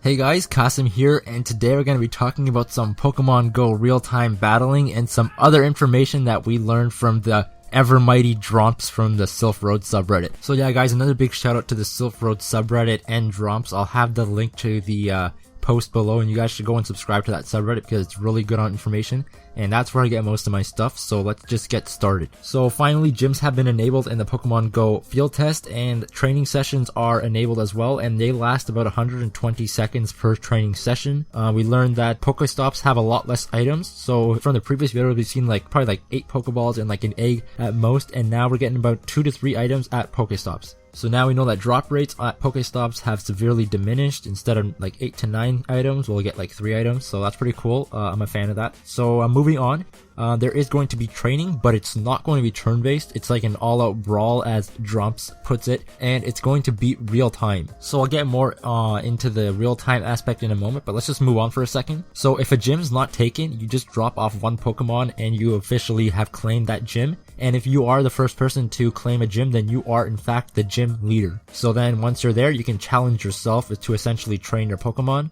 Hey guys, Kasim here, and today we're going to be talking about some Pokemon Go real-time battling and some other information that we learned from the ever mighty Dromps from the Silph Road subreddit. So yeah guys, another big shout out to the Silph Road subreddit and Dromps. I'll have the link to the post below, and you guys should go and subscribe to that subreddit because it's really good on information, and that's where I get most of my stuff. So let's just get started. So finally, gyms have been enabled in the Pokemon Go field test, and training sessions are enabled as well, and they last about 120 seconds per training session. We learned that Pokestops have a lot less items. So from the previous video, we've seen probably 8 Pokeballs and an egg at most, and now we're getting about 2 to 3 items at Pokestops. So now we know that drop rates at Pokestops have severely diminished. Instead of 8 to 9 items, we'll get 3 items. So that's pretty cool. I'm a fan of that. So moving on. There is going to be training, but it's not going to be turn-based. It's like an all-out brawl, as Dromps puts it, and it's going to be real-time. So I'll get more into the real-time aspect in a moment, but let's just move on for a second. So if a gym's not taken, you just drop off one Pokemon and you officially have claimed that gym. And if you are the first person to claim a gym, then you are in fact the gym leader. So then once you're there, you can challenge yourself to essentially train your Pokemon.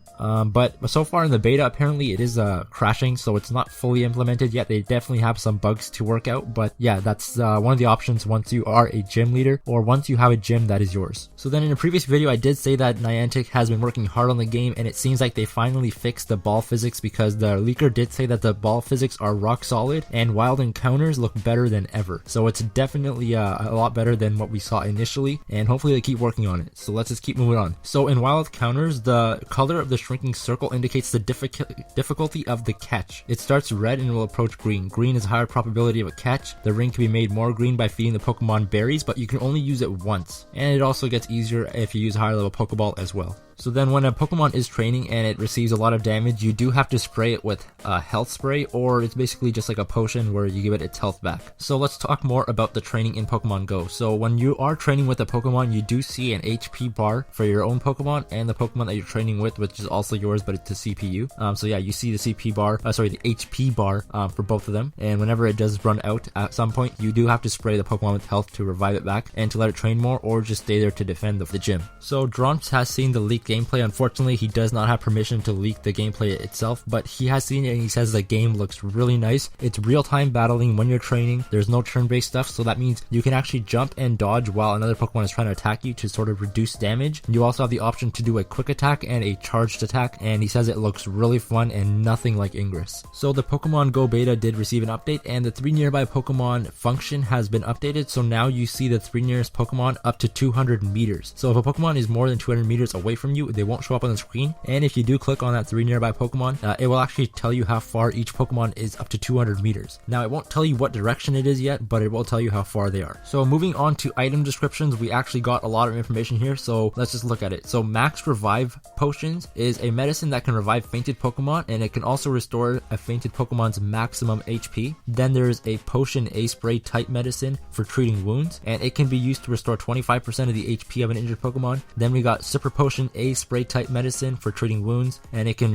But so far in the beta, apparently it is crashing, so it's not fully implemented yet. They definitely have some bugs to work out, but yeah, that's one of the options once you are a gym leader or once you have a gym that is yours. So then in a previous video, I did say that Niantic has been working hard on the game, and it seems like they finally fixed the ball physics, because the leaker did say that the ball physics are rock solid and wild encounters look better than ever. So it's definitely a lot better than what we saw initially, and hopefully they keep working on it. So let's just keep moving on. So in wild encounters, the color of the shrinking circle indicates the difficulty of the catch. It starts red and will approach green. Green is a higher probability of a catch. The ring can be made more green by feeding the Pokemon berries, but you can only use it once. And it also gets easier if you use a higher level Pokeball as well. So then when a Pokemon is training and it receives a lot of damage, you do have to spray it with a health spray, or it's basically just like a potion where you give it its health back. So let's talk more about the training in Pokemon Go. So when you are training with a Pokemon, you do see an HP bar for your own Pokemon and the Pokemon that you're training with, which is also yours, but it's a CPU. So yeah, you see the the HP bar for both of them. And whenever it does run out at some point, you do have to spray the Pokemon with health to revive it back and to let it train more, or just stay there to defend the gym. So Dromps has seen the leaked gameplay. Unfortunately, he does not have permission to leak the gameplay itself, but he has seen it and he says the game looks really nice. It's real-time battling when you're training. There's no turn-based stuff, so that means you can actually jump and dodge while another Pokemon is trying to attack you to sort of reduce damage. You also have the option to do a quick attack and a charged attack, and he says it looks really fun and nothing like Ingress. So the Pokemon Go beta did receive an update, and the 3 nearby Pokemon function has been updated, so now you see the 3 nearest Pokemon up to 200 meters. So if a Pokemon is more than 200 meters away from you, they won't show up on the screen, and if you do click on that 3 nearby Pokemon, it will actually tell you how far each Pokemon is up to 200 meters. Now it won't tell you what direction it is yet, but it will tell you how far they are. So moving on to item descriptions, we actually got a lot of information here, so let's just look at it. So Max Revive Potions is a medicine that can revive fainted Pokemon, and it can also restore a fainted Pokemon's maximum HP. Then there's a Potion A Spray type medicine for treating wounds, and it can be used to restore 25% of the HP of an injured Pokemon. Then we got Super Potion A Spray type medicine for treating wounds, and it can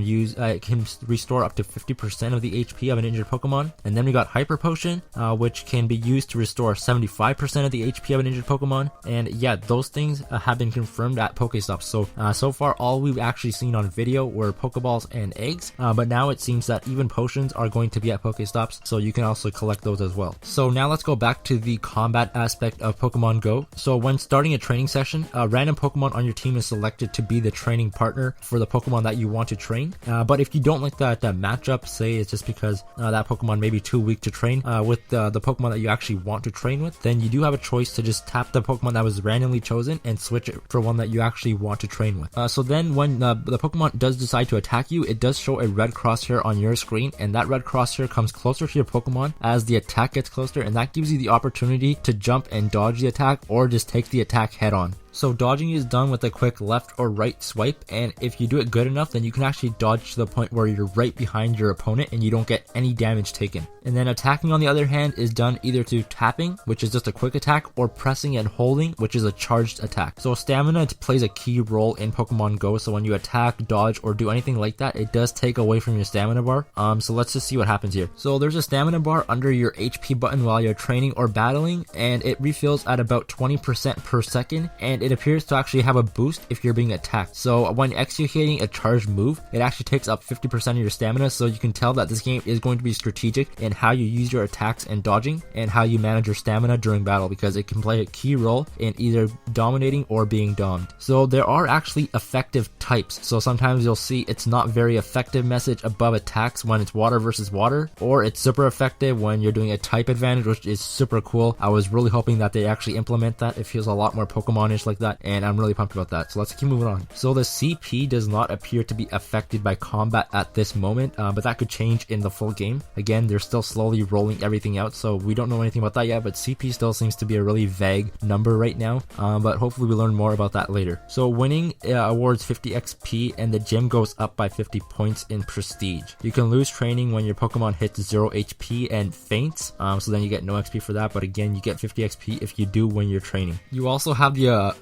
restore up to 50% of the HP of an injured Pokemon. And then we got Hyper Potion, which can be used to restore 75% of the HP of an injured Pokemon. And yeah, those things have been confirmed at Pokestops. So far all we've actually seen on video were Pokeballs and eggs, but now it seems that even potions are going to be at Pokestops, so you can also collect those as well. So now let's go back to the combat aspect of Pokemon Go. So when starting a training session, a random Pokemon on your team is selected to be the training partner for the Pokemon that you want to train. But if you don't like that matchup, say it's just because that Pokemon may be too weak to train with the Pokemon that you actually want to train with, then you do have a choice to just tap the Pokemon that was randomly chosen and switch it for one that you actually want to train with. So then when the Pokemon does decide to attack you, it does show a red crosshair on your screen, and that red crosshair comes closer to your Pokemon as the attack gets closer, and that gives you the opportunity to jump and dodge the attack, or just take the attack head on. So dodging is done with a quick left or right swipe, and if you do it good enough, then you can actually dodge to the point where you're right behind your opponent and you don't get any damage taken. And then attacking, on the other hand, is done either through tapping, which is just a quick attack, or pressing and holding, which is a charged attack. So stamina plays a key role in Pokemon Go, so when you attack, dodge, or do anything like that, it does take away from your stamina bar. So let's just see what happens here. So there's a stamina bar under your HP button while you're training or battling, and it refills at about 20% per second, and and it appears to actually have a boost if you're being attacked. So when executing a charged move, it actually takes up 50% of your stamina, so you can tell that this game is going to be strategic in how you use your attacks and dodging, and how you manage your stamina during battle, because it can play a key role in either dominating or being domed. So there are actually effective types, so sometimes you'll see it's not very effective message above attacks when it's water versus water, or it's super effective when you're doing a type advantage, which is super cool. I was really hoping that they actually implement that. It feels a lot more Pokemon-ish like that, and I'm really pumped about that. So let's keep moving on. So the CP does not appear to be affected by combat at this moment, but that could change in the full game. Again, they're still slowly rolling everything out, so we don't know anything about that yet, but CP still seems to be a really vague number right now, but hopefully we learn more about that later. So winning awards 50 XP, and the gym goes up by 50 points in prestige. You can lose training when your Pokemon hits 0 HP and faints, so then you get no XP for that, but again, you get 50 XP if you do when you're training. You also have the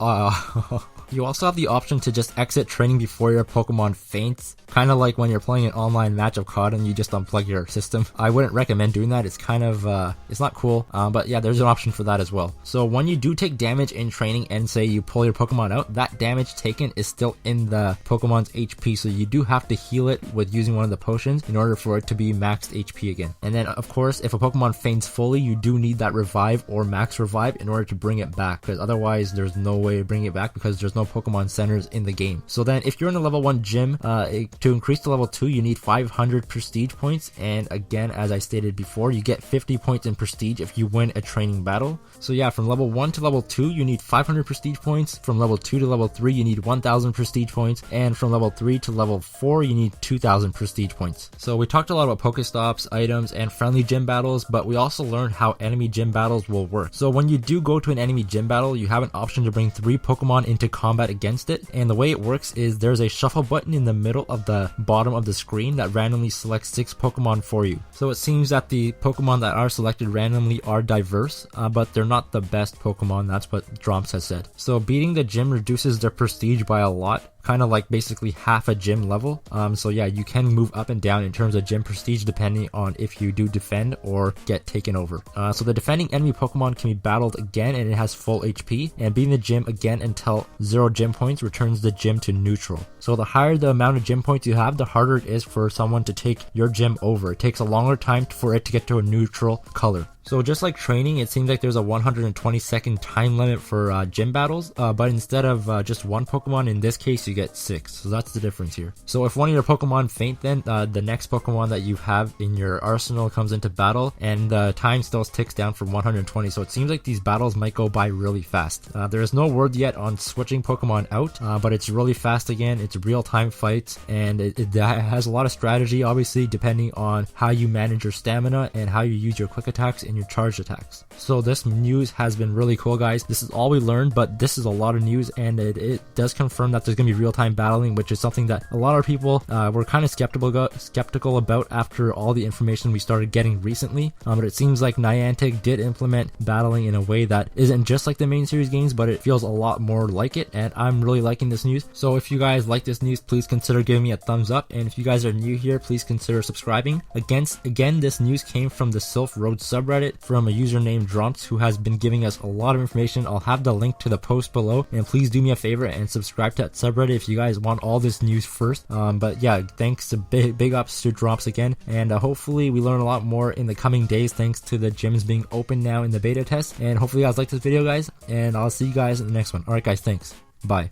you also have the option to just exit training before your Pokemon faints, kind of like when you're playing an online match of COD and you just unplug your system. I wouldn't recommend doing that. It's kind of it's not cool, but yeah, there's an option for that as well. So when you do take damage in training and say you pull your Pokemon out, that damage taken is still in the Pokemon's HP, so you do have to heal it with using one of the potions in order for it to be maxed HP again. And then of course, if a Pokemon faints fully, you do need that revive or max revive in order to bring it back, because otherwise there's no way to bring it back, because there's no Pokemon centers in the game. So then if you're in a level 1 gym, to increase to level 2, you need 500 prestige points, and again, as I stated before, you get 50 points in prestige if you win a training battle. So yeah, from level 1 to level 2, you need 500 prestige points. From level 2 to level 3, you need 1000 prestige points, and from level 3 to level 4, you need 2000 prestige points. So we talked a lot about Pokestops, items, and friendly gym battles, but we also learned how enemy gym battles will work. So when you do go to an enemy gym battle, you have an option to bring 3 Pokemon into combat against it, and the way it works is there's a shuffle button in the middle of the bottom of the screen that randomly selects 6 Pokemon for you. So it seems that the Pokemon that are selected randomly are diverse, but they're not the best Pokemon. That's what Dromps has said. So beating the gym reduces their prestige by a lot, kind of like basically half a gym level. So yeah, you can move up and down in terms of gym prestige depending on if you do defend or get taken over. So the defending enemy Pokemon can be battled again, and it has full HP, and beating the gym again until 0 gym points returns the gym to neutral. So the higher the amount of gym points you have, the harder it is for someone to take your gym over. It takes a longer time for it to get to a neutral color. So just like training, it seems like there's a 120-second time limit for gym battles, but instead of just 1 Pokemon, in this case you get 6. So that's the difference here. So if one of your Pokemon faint, then the next Pokemon that you have in your arsenal comes into battle, and the time still ticks down from 120. So it seems like these battles might go by really fast. There is no word yet on switching Pokemon out, but it's really fast again. It's real-time fights, and it has a lot of strategy, obviously, depending on how you manage your stamina and how you use your quick attacks and your charged attacks. So this news has been really cool, guys. This is all we learned, but this is a lot of news, and it does confirm that there's going to be real-time battling, which is something that a lot of people were kind of skeptical about after all the information we started getting recently. But it seems like Niantic did implement battling in a way that isn't just like the main series games, but it feels a lot more like it, and I'm really liking this news. So if you guys like this news, please consider giving me a thumbs up, and if you guys are new here, please consider subscribing. Again, this news came from the Sylph Road subreddit from a user named Dromps, who has been giving us a lot of information. I'll have the link to the post below, and please do me a favor and subscribe to that subreddit if you guys want all this news first. But yeah, thanks to big ups to Dromps again, and hopefully we learn a lot more in the coming days thanks to the gyms being open now in the beta test. And hopefully you guys like this video, guys, and I'll see you guys in the next one. Alright guys, thanks. Bye.